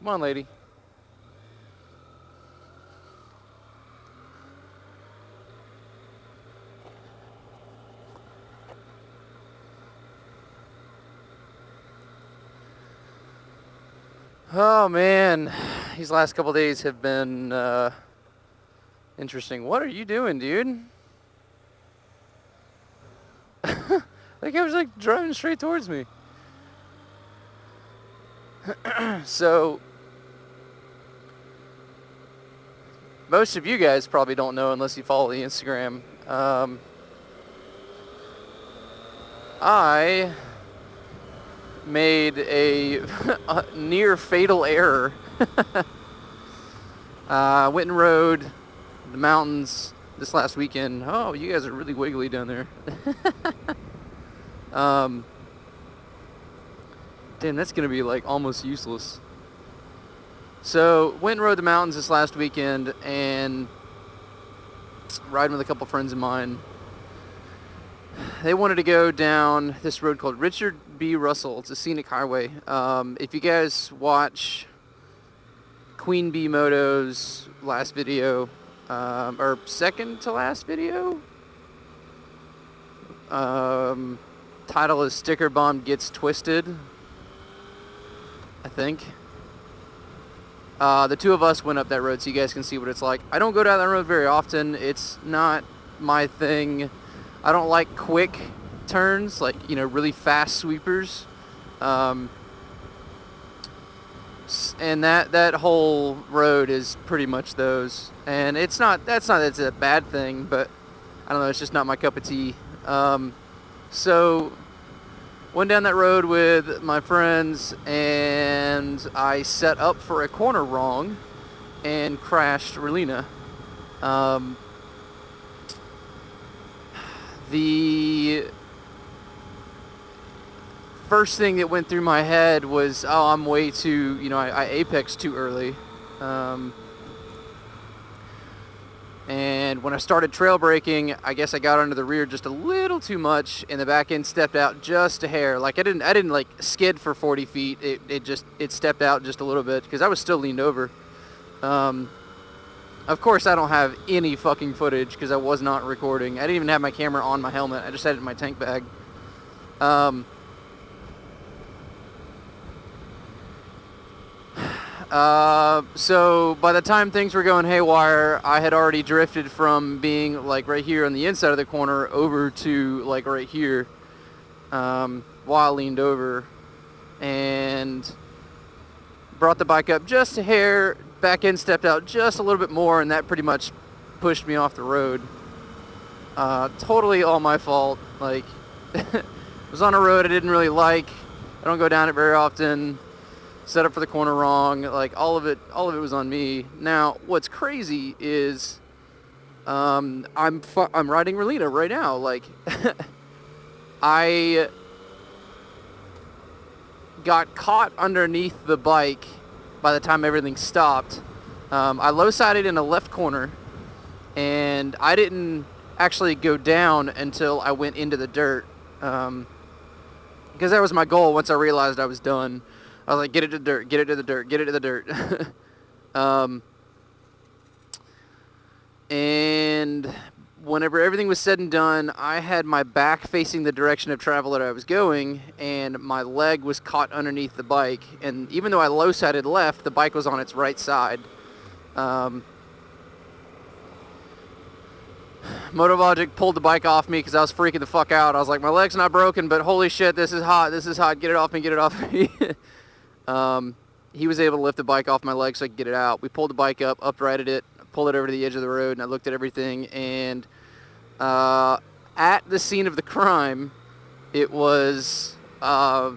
Come on, lady. Oh man, these last couple days have been interesting. What are you doing, dude? Like I was like driving straight towards me. So most of you guys probably don't know unless you follow the Instagram. I made a near fatal error. Went and rode the mountains this last weekend. Oh, you guys are really wiggly down there. Damn, that's gonna be like almost useless. So went and rode the mountains this last weekend and riding with a couple friends of mine. They wanted to go down this road called Richard B. Russell. It's a scenic highway. If you guys watch QueenBeeMoto's last video, or second to last video, title is Sticker Bomb Gets Twisted, I think. The two of us went up that road so you guys can see what it's like. I don't go down that road very often. It's not my thing. I don't like quick turns, like, you know, really fast sweepers. And that whole road is pretty much those. And it's a bad thing, but I don't know, it's just not my cup of tea. So went down that road with my friends and I set up for a corner wrong and crashed Relina. The first thing that went through my head was, oh, I'm way too, you know, I apexed too early. And when I started trail braking, I guess I got under the rear just a little too much, and the back end stepped out just a hair. Like I didn't like skid for 40 feet. It stepped out just a little bit because I was still leaned over. Of course, I don't have any fucking footage because I was not recording. I didn't even have my camera on my helmet. I just had it in my tank bag. So by the time things were going haywire, I had already drifted from being like right here on the inside of the corner over to like right here, while I leaned over, and brought the bike up just a hair. Back end stepped out just a little bit more, and that pretty much pushed me off the road. Totally all my fault. Like, was on a road I didn't really like. I don't go down it very often. Set up for the corner wrong. Like all of it was on me. Now, what's crazy is, I'm riding Relina right now. Like, I got caught underneath the bike by the time everything stopped. I low-sided in a left corner, and I didn't actually go down until I went into the dirt, because that was my goal. Once I realized I was done, I was like, get it to the dirt, get it to the dirt, get it to the dirt. And whenever everything was said and done, I had my back facing the direction of travel that I was going, and my leg was caught underneath the bike. And even though I low-sided left, the bike was on its right side. Motologic pulled the bike off me because I was freaking the fuck out. I was like, my leg's not broken, but holy shit, this is hot, get it off me, get it off me. He was able to lift the bike off my leg so I could get it out. We pulled the bike up, uprighted it, pulled it over to the edge of the road, and I looked at everything, and at the scene of the crime, it was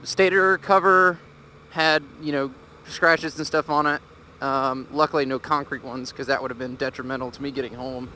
stator cover had, you know, scratches and stuff on it. Luckily no concrete ones, because that would have been detrimental to me getting home.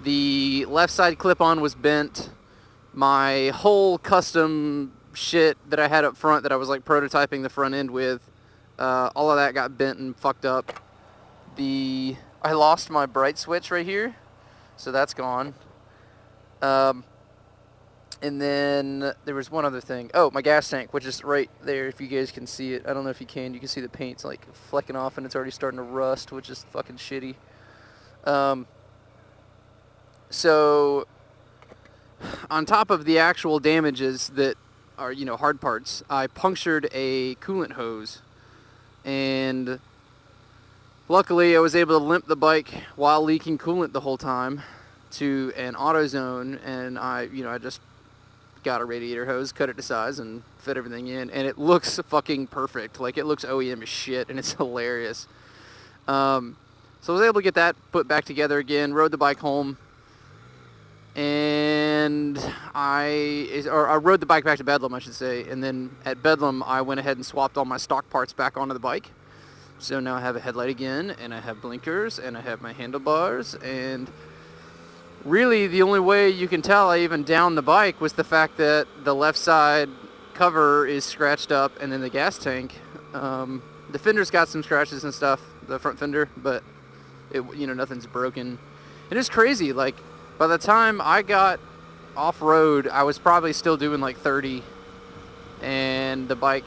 The left side clip-on was bent. My whole custom shit that I had up front that I was like prototyping the front end with, all of that got bent and fucked up. I lost my bright switch right here, so that's gone. And then there was one other thing. Oh, my gas tank, which is right there, if you guys can see it. I don't know if you can. You can see the paint's like flecking off and it's already starting to rust, which is fucking shitty. So on top of the actual damages that are, you know, hard parts, I punctured a coolant hose. And luckily I was able to limp the bike while leaking coolant the whole time to an AutoZone, and I just got a radiator hose, cut it to size, and fit everything in, and it looks fucking perfect. Like, it looks OEM as shit, and it's hilarious. So I was able to get that put back together again, rode the bike home, and I rode the bike back to Bedlam, I should say, and then at Bedlam, I went ahead and swapped all my stock parts back onto the bike. So now I have a headlight again, and I have blinkers, and I have my handlebars, and really, the only way you can tell I even downed the bike was the fact that the left side cover is scratched up, and then the gas tank. The fender's got some scratches and stuff, the front fender, but nothing's broken. And it's crazy. Like, by the time I got off-road, I was probably still doing like 30, and the bike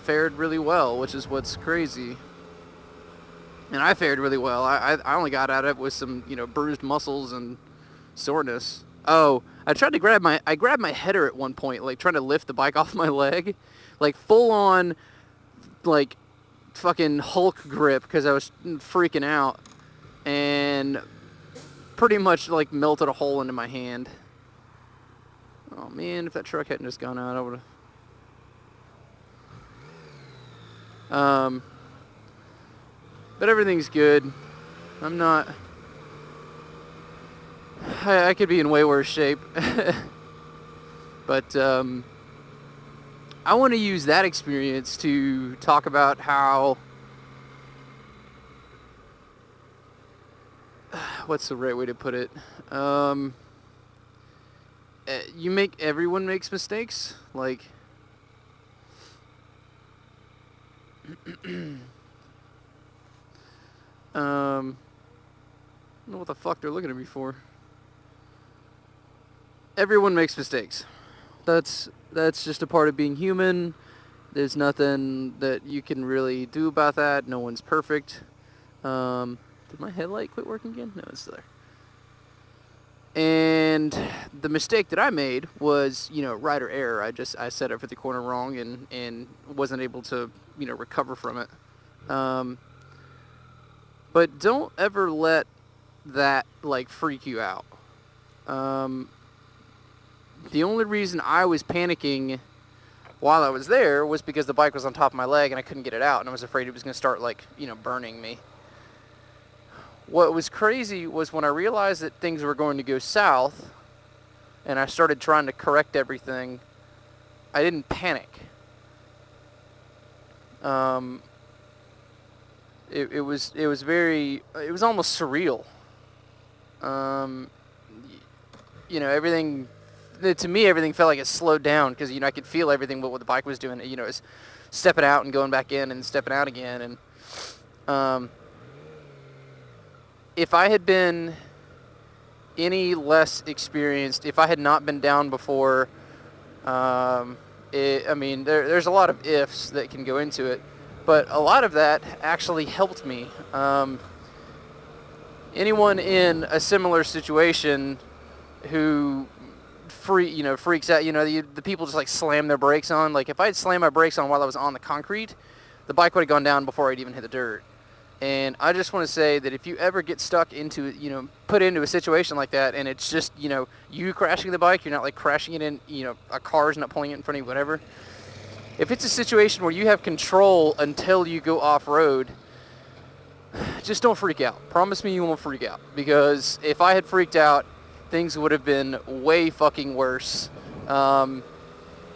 fared really well, which is what's crazy. And I fared really well. I only got at it with some, bruised muscles and soreness. Oh, I grabbed my header at one point, like trying to lift the bike off my leg, like full on, like fucking Hulk grip, because I was freaking out, and pretty much like melted a hole into my hand. Oh man, if that truck hadn't just gone out, I would have. But everything's good. I'm not... I could be in way worse shape. But I want to use that experience to talk about how... What's the right way to put it? Everyone makes mistakes. Like... I don't know what the fuck they're looking at me for. Everyone makes mistakes. That's just a part of being human. There's nothing that you can really do about that. No one's perfect. Did my headlight quit working again? No, it's still there. And the mistake that I made was, rider error. I set up for the corner wrong and wasn't able to, recover from it. But don't ever let that, freak you out. The only reason I was panicking while I was there was because the bike was on top of my leg and I couldn't get it out, and I was afraid it was going to start, burning me. What was crazy was when I realized that things were going to go south and I started trying to correct everything, I didn't panic. It was almost surreal. Everything, to me, everything felt like it slowed down because, I could feel everything what the bike was doing. It's stepping out and going back in and stepping out again. And if I had been any less experienced, if I had not been down before, there's a lot of ifs that can go into it. But a lot of that actually helped me. Anyone in a similar situation who freaks out, the people just slam their brakes on. Like, if I had slammed my brakes on while I was on the concrete, the bike would have gone down before I'd even hit the dirt. And I just want to say that if you ever get stuck into, put into a situation like that, and it's just, you crashing the bike, you're not crashing it in, a car's not pulling it in front of you, whatever. If it's a situation where you have control until you go off-road, just don't freak out. Promise me you won't freak out. Because if I had freaked out, things would have been way fucking worse. And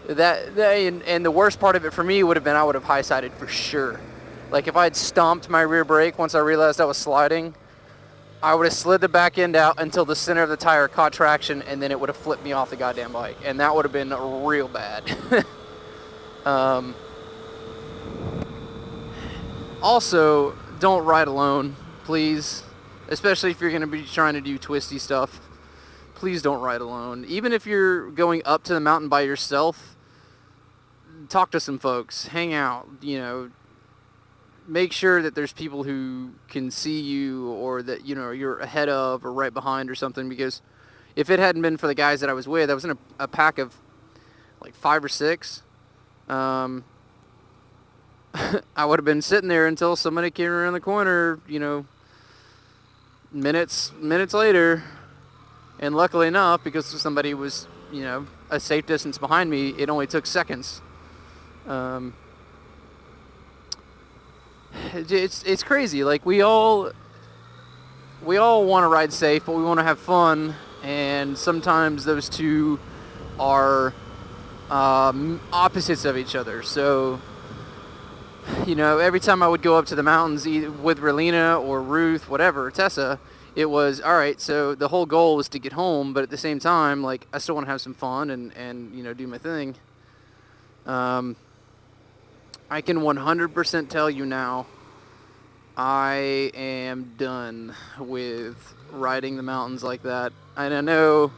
the worst part of it for me would have been I would have high-sided for sure. If I had stomped my rear brake once I realized I was sliding, I would have slid the back end out until the center of the tire caught traction, and then it would have flipped me off the goddamn bike. And that would have been real bad. Also, don't ride alone, please. Especially if you're going to be trying to do twisty stuff. please don't ride alone. Even if you're going up to the mountain by yourself, talk to some folks, hang out, make sure that there's people who can see you or that, you're ahead of or right behind or something, because if it hadn't been for the guys that I was with, I was in a pack of like 5 or 6. I would have been sitting there until somebody came around the corner, minutes later. And luckily enough, because somebody was, a safe distance behind me, it only took seconds. It's crazy. Like, we all want to ride safe, but we want to have fun, and sometimes those two are opposites of each other. So, every time I would go up to the mountains, either with Relina or Ruth, whatever, Tessa, it was, all right, so the whole goal was to get home, but at the same time, like, I still want to have some fun and do my thing. I can 100% tell you now, I am done with riding the mountains like that. And I know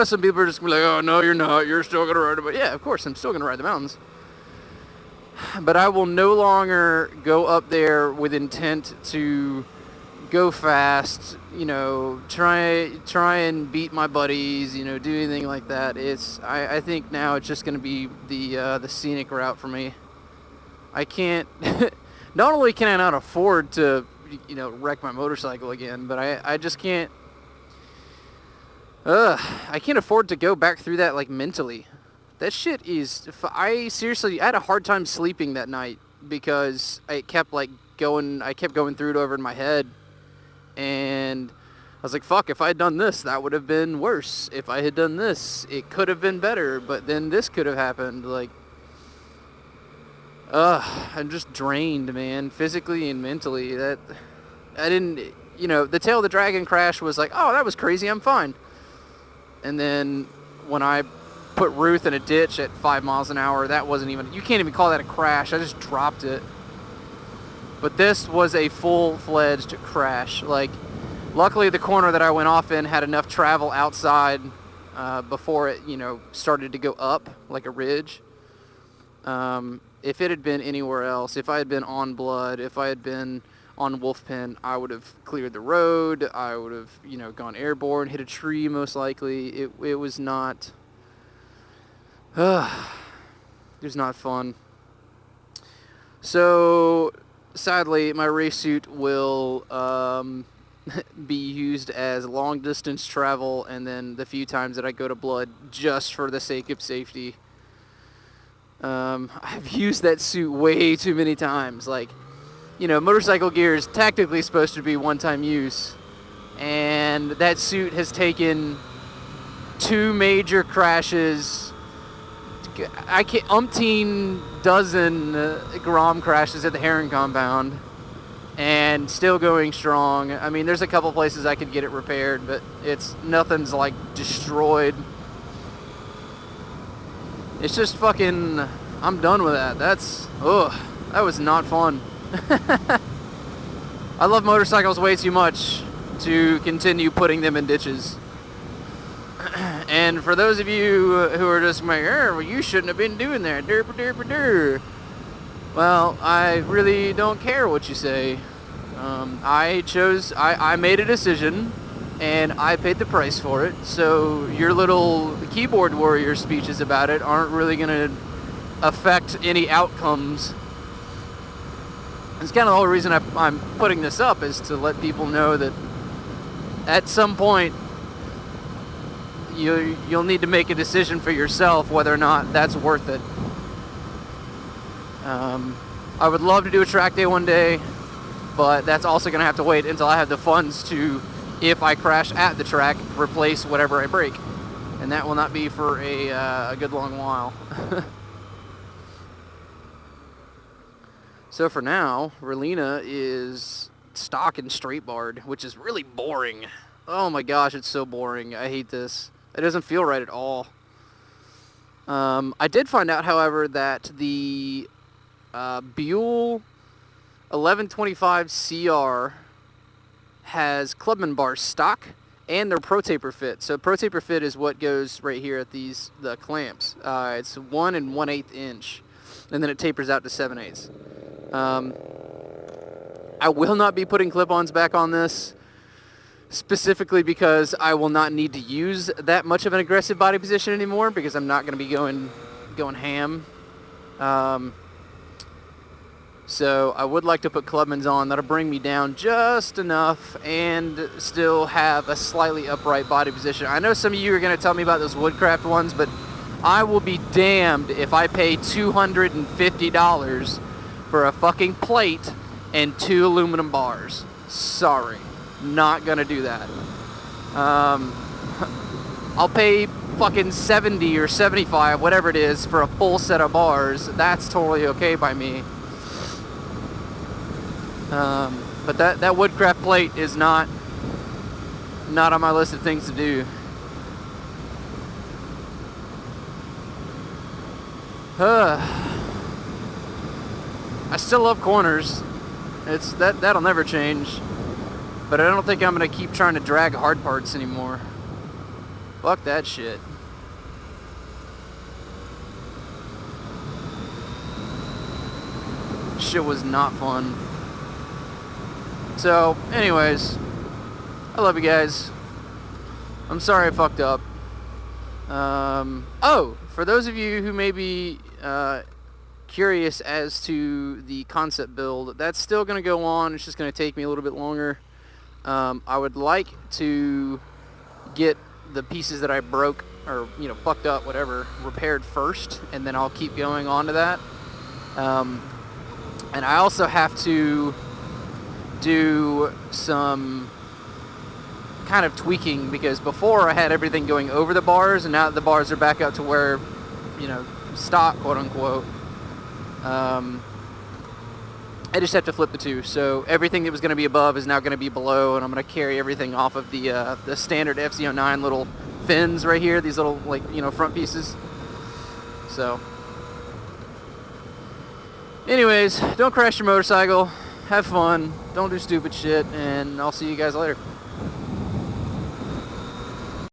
some people are just going to be like, oh, no, you're not. You're still going to ride it. Yeah, of course, I'm still going to ride the mountains. But I will no longer go up there with intent to go fast, try and beat my buddies, do anything like that. I think now it's just going to be the scenic route for me. I can't, not only can I not afford to, wreck my motorcycle again, but I just can't, I can't afford to go back through that, like, mentally. That shit is, I had a hard time sleeping that night because I kept going through it over in my head, and I was like, fuck, if I had done this, that would have been worse. If I had done this, it could have been better, but then this could have happened. Like, I'm just drained, man, physically and mentally. That, I didn't, the Tail of the Dragon crash was like, oh, that was crazy, I'm fine. And then when I put Ruth in a ditch at 5 miles an hour, that wasn't even, you can't even call that a crash. I just dropped it. But this was a full-fledged crash. Like, luckily the corner that I went off in had enough travel outside before it, started to go up like a ridge. If it had been anywhere else, if I had been on Blood, if I had been on Wolfpen, I would have cleared the road. I would have, gone airborne, hit a tree most likely. It was not... it was not fun. So, sadly, my race suit will be used as long distance travel, and then the few times that I go to Blood, just for the sake of safety. I've used that suit way too many times. Like, motorcycle gear is tactically supposed to be one-time use, and that suit has taken 2 major crashes. I can't, umpteen dozen Grom crashes at the Heron compound, and still going strong. I mean, there's a couple places I could get it repaired, but nothing's like destroyed. It's just fucking, I'm done with that. That was not fun. I love motorcycles way too much to continue putting them in ditches. And for those of you who are just like, well, you shouldn't have been doing that, well, I really don't care what you say. I made a decision, and I paid the price for it, so your little keyboard warrior speeches about it aren't really going to affect any outcomes. It's kind of the whole reason I'm putting this up, is to let people know that at some point, you'll need to make a decision for yourself whether or not that's worth it. I would love to do a track day one day, but that's also going to have to wait until I have the funds to, if I crash at the track, replace whatever I break. And that will not be for a good long while. So for now, Relina is stock and straight barred, which is really boring. Oh my gosh, it's so boring. I hate this. It doesn't feel right at all. I did find out, however, that the Buell 1125 CR has Clubman bars stock, and they're Pro Taper fit. So Pro Taper fit is what goes right here at the clamps. It's 1 1/8 inch, and then it tapers out to 7/8. I will not be putting clip-ons back on this, specifically because I will not need to use that much of an aggressive body position anymore, because I'm not going to be going ham. So I would like to put Clubmans on. That'll bring me down just enough and still have a slightly upright body position. I know some of you are going to tell me about those Woodcraft ones, but I will be damned if I pay $250 for a fucking plate and 2 aluminum bars. Sorry, not gonna do that. I'll pay fucking 70 or 75, whatever it is, for a full set of bars. That's totally okay by me. But that Woodcraft plate is not on my list of things to do. I still love corners. That'll never change. But I don't think I'm gonna keep trying to drag hard parts anymore. Fuck that shit. Shit was not fun. So, anyways, I love you guys. I'm sorry I fucked up. Oh, for those of you who may be curious as to the concept build, that's still going to go on. It's just going to take me a little bit longer. I would like to get the pieces that I broke or fucked up, whatever, repaired first, and then I'll keep going on to that. And I also have to do some kind of tweaking, because before I had everything going over the bars, and now that the bars are back up to where stock, quote unquote, I just have to flip the two. So everything that was going to be above is now going to be below, and I'm going to carry everything off of the standard FC09 little fins right here, these little front pieces. So anyways, don't crash your motorcycle, have fun, don't do stupid shit, and I'll see you guys later.